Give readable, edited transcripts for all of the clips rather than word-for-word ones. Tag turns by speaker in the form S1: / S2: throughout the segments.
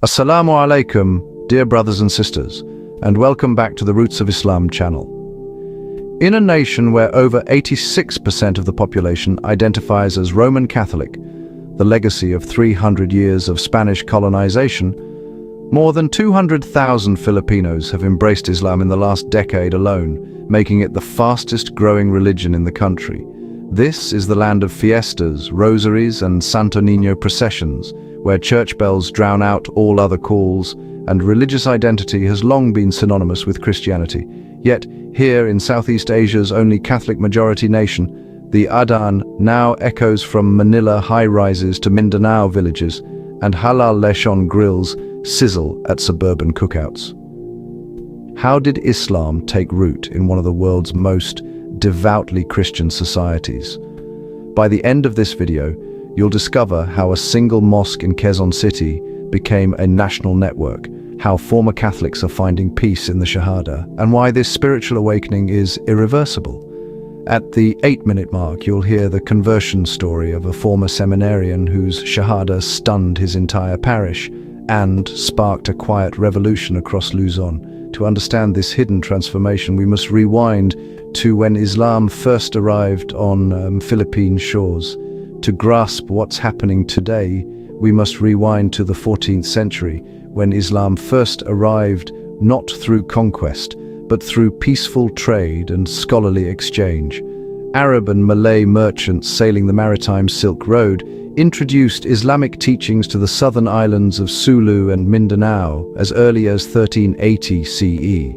S1: Assalamu alaikum, dear brothers and sisters, and welcome back to the Roots of Islam channel. In a nation where over 86% of the population identifies as Roman Catholic, the legacy of 300 years of Spanish colonization, more than 200,000 Filipinos have embraced Islam in the last decade alone, making it the fastest growing religion in the country. This is the land of fiestas, rosaries, and Santo Niño processions, where church bells drown out all other calls, and religious identity has long been synonymous with Christianity. Yet, here in Southeast Asia's only Catholic-majority nation, the Adhan now echoes from Manila high-rises to Mindanao villages, and halal lechon grills sizzle at suburban cookouts. How did Islam take root in one of the world's most devoutly Christian societies? By the end of this video, you'll discover how a single mosque in Quezon City became a national network, how former Catholics are finding peace in the Shahada, and why this spiritual awakening is irreversible. At the 8-minute mark, you'll hear the conversion story of a former seminarian whose Shahada stunned his entire parish and sparked a quiet revolution across Luzon. To understand this hidden transformation, we must rewind to when Islam first arrived on Philippine shores. To grasp what's happening today, we must rewind to the 14th century, when Islam first arrived not through conquest, but through peaceful trade and scholarly exchange. Arab and Malay merchants sailing the maritime Silk Road introduced Islamic teachings to the southern islands of Sulu and Mindanao as early as 1380 CE.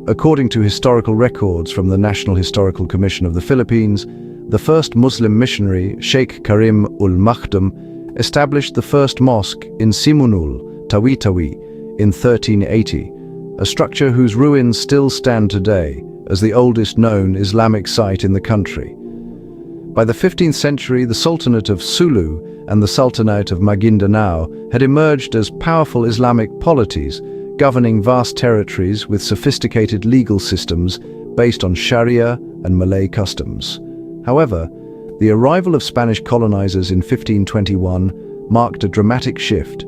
S1: According to historical records from the National Historical Commission of the Philippines, the first Muslim missionary, Sheikh Karim ul-Makhdum, established the first mosque in Simunul, Tawi-Tawi, in 1380, a structure whose ruins still stand today as the oldest known Islamic site in the country. By the 15th century, the Sultanate of Sulu and the Sultanate of Maguindanao had emerged as powerful Islamic polities, governing vast territories with sophisticated legal systems based on Sharia and Malay customs. However, the arrival of Spanish colonizers in 1521 marked a dramatic shift.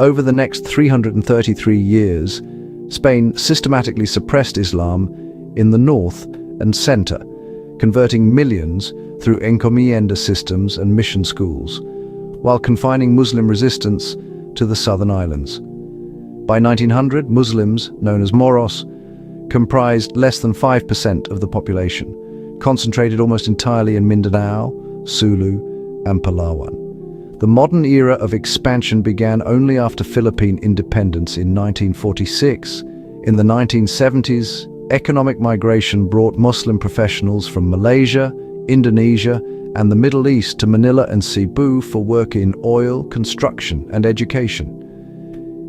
S1: Over the next 333 years, Spain systematically suppressed Islam in the north and center, converting millions through encomienda systems and mission schools, while confining Muslim resistance to the southern islands. By 1900, Muslims, known as Moros, comprised less than 5% of the population, concentrated almost entirely in Mindanao, Sulu, and Palawan. The modern era of expansion began only after Philippine independence in 1946. In the 1970s, economic migration brought Muslim professionals from Malaysia, Indonesia, and the Middle East to Manila and Cebu for work in oil, construction, and education.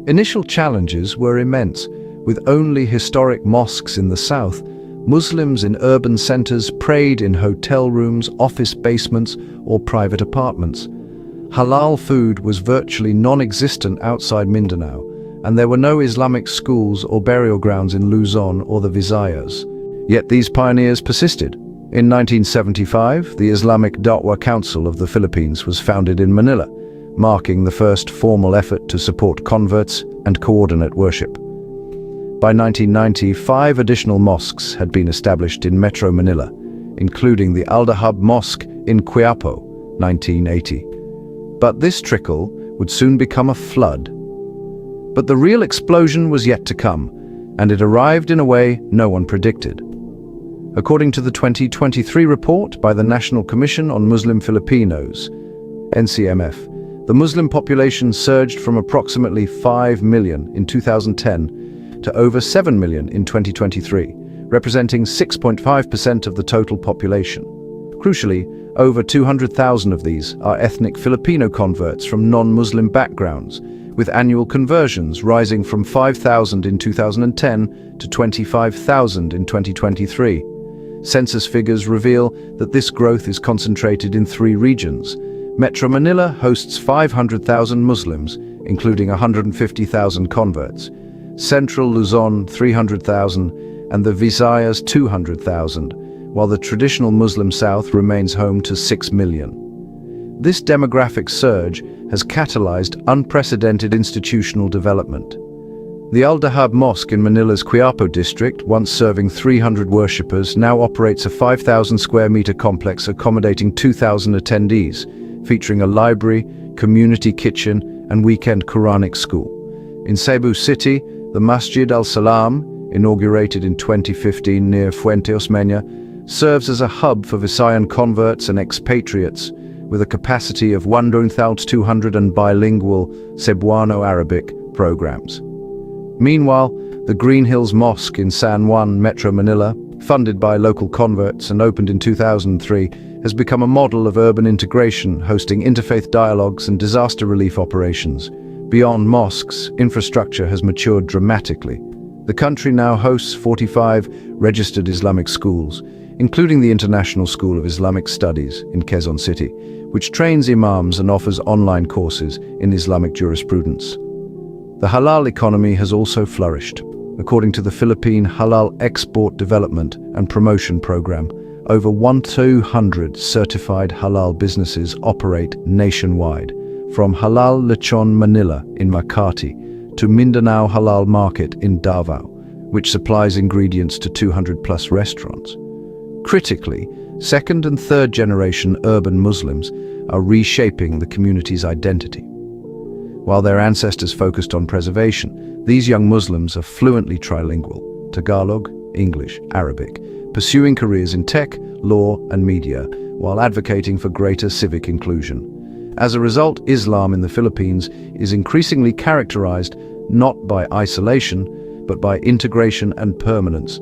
S1: Initial challenges were immense. With only historic mosques in the south, Muslims in urban centers prayed in hotel rooms, office basements, or private apartments. Halal food was virtually non-existent outside Mindanao, and there were no Islamic schools or burial grounds in Luzon or the Visayas. Yet these pioneers persisted. In 1975, the Islamic Da'wah Council of the Philippines was founded in Manila, marking the first formal effort to support converts and coordinate worship. By 1990, 5 additional mosques had been established in Metro Manila, including the Al-Dahab Mosque in Quiapo, 1980. But this trickle would soon become a flood. But the real explosion was yet to come, and it arrived in a way no one predicted. According to the 2023 report by the National Commission on Muslim Filipinos, NCMF, the Muslim population surged from approximately 5 million in 2010 to over 7 million in 2023, representing 6.5% of the total population. Crucially, over 200,000 of these are ethnic Filipino converts from non-Muslim backgrounds, with annual conversions rising from 5,000 in 2010 to 25,000 in 2023. Census figures reveal that this growth is concentrated in 3 regions. Metro Manila hosts 500,000 Muslims, including 150,000 converts. Central Luzon 300,000, and the Visayas 200,000, while the traditional Muslim South remains home to 6 million. This demographic surge has catalyzed unprecedented institutional development. The Al-Dahab Mosque in Manila's Quiapo district, once serving 300 worshippers, now operates a 5,000 square meter complex accommodating 2,000 attendees, featuring a library, community kitchen, and weekend Quranic school. In Cebu City, the Masjid al-Salam, inaugurated in 2015 near Fuente Osmeña, serves as a hub for Visayan converts and expatriates, with a capacity of 1,200 and bilingual Cebuano-Arabic programs. Meanwhile, the Green Hills Mosque in San Juan, Metro Manila, funded by local converts and opened in 2003, has become a model of urban integration, hosting interfaith dialogues and disaster relief operations. Beyond mosques, infrastructure has matured dramatically. The country now hosts 45 registered Islamic schools, including the International School of Islamic Studies in Quezon City, which trains imams and offers online courses in Islamic jurisprudence. The halal economy has also flourished. According to the Philippine Halal Export Development and Promotion Program, over 1,200 certified halal businesses operate nationwide, from Halal Lechon Manila in Makati to Mindanao Halal Market in Davao, which supplies ingredients to 200+ restaurants. Critically, second and third generation urban Muslims are reshaping the community's identity. While their ancestors focused on preservation, these young Muslims are fluently trilingual, Tagalog, English, Arabic, pursuing careers in tech, law, and media, while advocating for greater civic inclusion. As a result, Islam in the Philippines is increasingly characterized not by isolation, but by integration and permanence.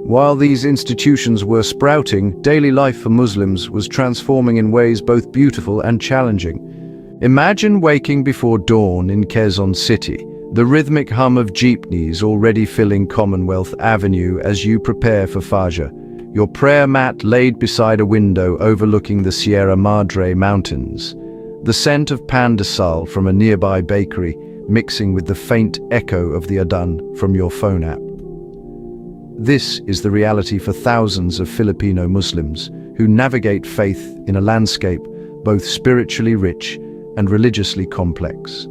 S1: While these institutions were sprouting, daily life for Muslims was transforming in ways both beautiful and challenging. Imagine waking before dawn in Quezon City, the rhythmic hum of jeepneys already filling Commonwealth Avenue as you prepare for Fajr, your prayer mat laid beside a window overlooking the Sierra Madre Mountains, the scent of pan de sal from a nearby bakery mixing with the faint echo of the adhan from your phone app. This is the reality for thousands of Filipino Muslims who navigate faith in a landscape both spiritually rich and religiously complex.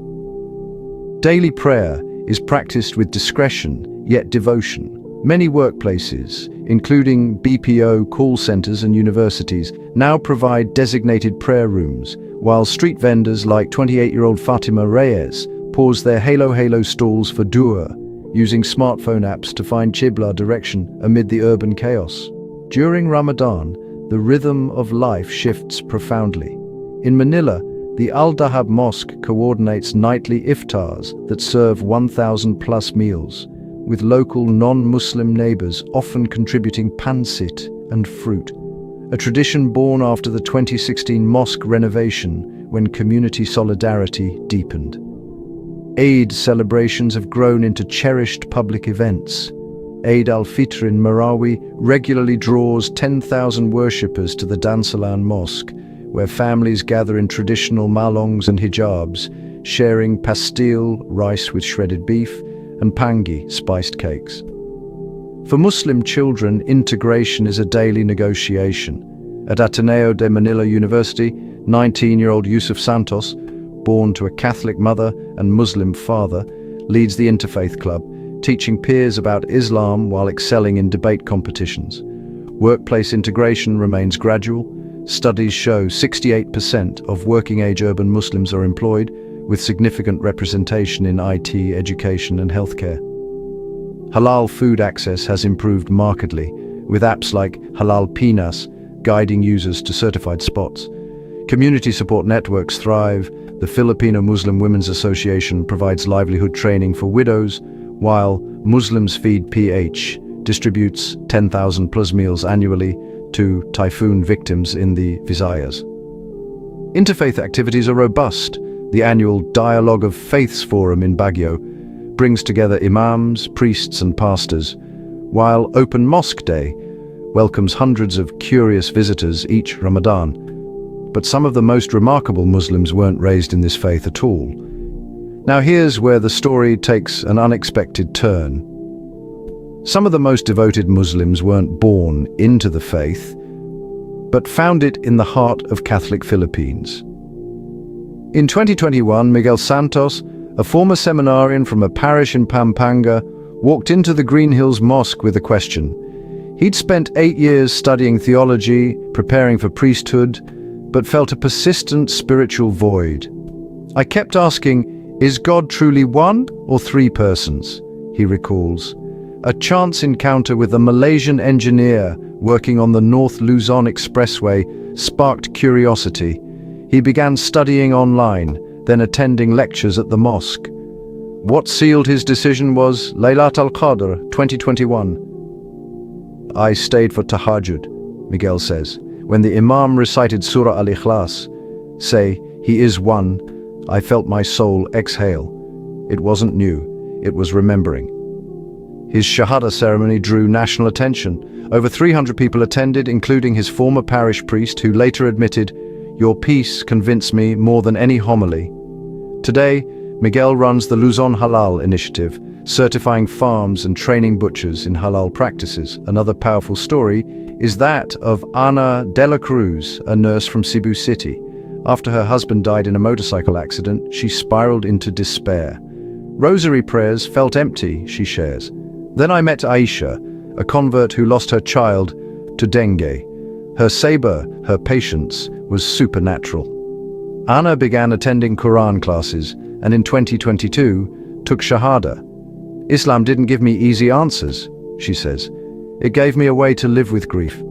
S1: Daily prayer is practiced with discretion, yet devotion. Many workplaces, including BPO, call centers, and universities, now provide designated prayer rooms, while street vendors like 28-year-old Fatima Reyes pause their Halo stalls for dua, using smartphone apps to find Qibla direction amid the urban chaos. During Ramadan, the rhythm of life shifts profoundly. In Manila, the Al-Dahab Mosque coordinates nightly iftars that serve 1,000+ meals, with local non-Muslim neighbors often contributing pancit and fruit, a tradition born after the 2016 mosque renovation when community solidarity deepened. Eid celebrations have grown into cherished public events. Eid al-Fitr in Marawi regularly draws 10,000 worshippers to the Dansalan Mosque, where families gather in traditional malongs and hijabs, sharing pastille, rice with shredded beef, and pangi, spiced cakes. For Muslim children, integration is a daily negotiation. At Ateneo de Manila University, 19-year-old Yusuf Santos, born to a Catholic mother and Muslim father, leads the Interfaith Club, teaching peers about Islam while excelling in debate competitions. Workplace integration remains gradual. Studies show 68% of working-age urban Muslims are employed, with significant representation in IT, education, and healthcare. Halal food access has improved markedly, with apps like Halal Pinas guiding users to certified spots. Community support networks thrive. The Filipino Muslim Women's Association provides livelihood training for widows, while Muslims Feed PH distributes 10,000+ meals annually to typhoon victims in the Visayas. Interfaith activities are robust. The annual Dialogue of Faiths Forum in Baguio brings together imams, priests, and pastors, while Open Mosque Day welcomes hundreds of curious visitors each Ramadan. But some of the most remarkable Muslims weren't raised in this faith at all. Now here's where the story takes an unexpected turn. Some of the most devoted Muslims weren't born into the faith, but found it in the heart of Catholic Philippines. In 2021, Miguel Santos, a former seminarian from a parish in Pampanga, walked into the Green Hills Mosque with a question. He'd spent 8 years studying theology, preparing for priesthood, but felt a persistent spiritual void. "I kept asking, is God truly one or three persons?" he recalls. A chance encounter with a Malaysian engineer working on the North Luzon Expressway sparked curiosity. He began studying online, then attending lectures at the mosque. What sealed his decision was Laylat al-Qadr 2021. "I stayed for tahajjud," Miguel says. "When the Imam recited Surah Al-Ikhlas, say, 'He is one,' I felt my soul exhale. It wasn't new, it was remembering." His Shahada ceremony drew national attention. Over 300 people attended, including his former parish priest, who later admitted, "Your peace convinced me more than any homily." Today, Miguel runs the Luzon Halal initiative, certifying farms and training butchers in halal practices. Another powerful story is that of Ana de la Cruz, a nurse from Cebu City. After her husband died in a motorcycle accident, she spiraled into despair. "Rosary prayers felt empty," she shares. "Then I met Aisha, a convert who lost her child to dengue. Her saber, her patience, was supernatural." Ana began attending Quran classes and in 2022 took Shahada. "Islam didn't give me easy answers," she says. "It gave me a way to live with grief."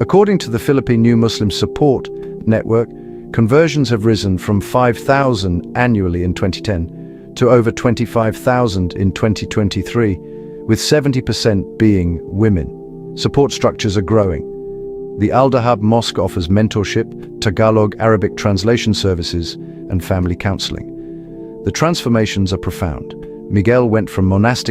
S1: According to the Philippine New Muslim Support Network, conversions have risen from 5,000 annually in 2010 to over 25,000 in 2023, with 70% being women. Support structures are growing. The Al-Dahab Mosque offers mentorship, Tagalog Arabic translation services, and family counseling. The transformations are profound. Miguel went from monastic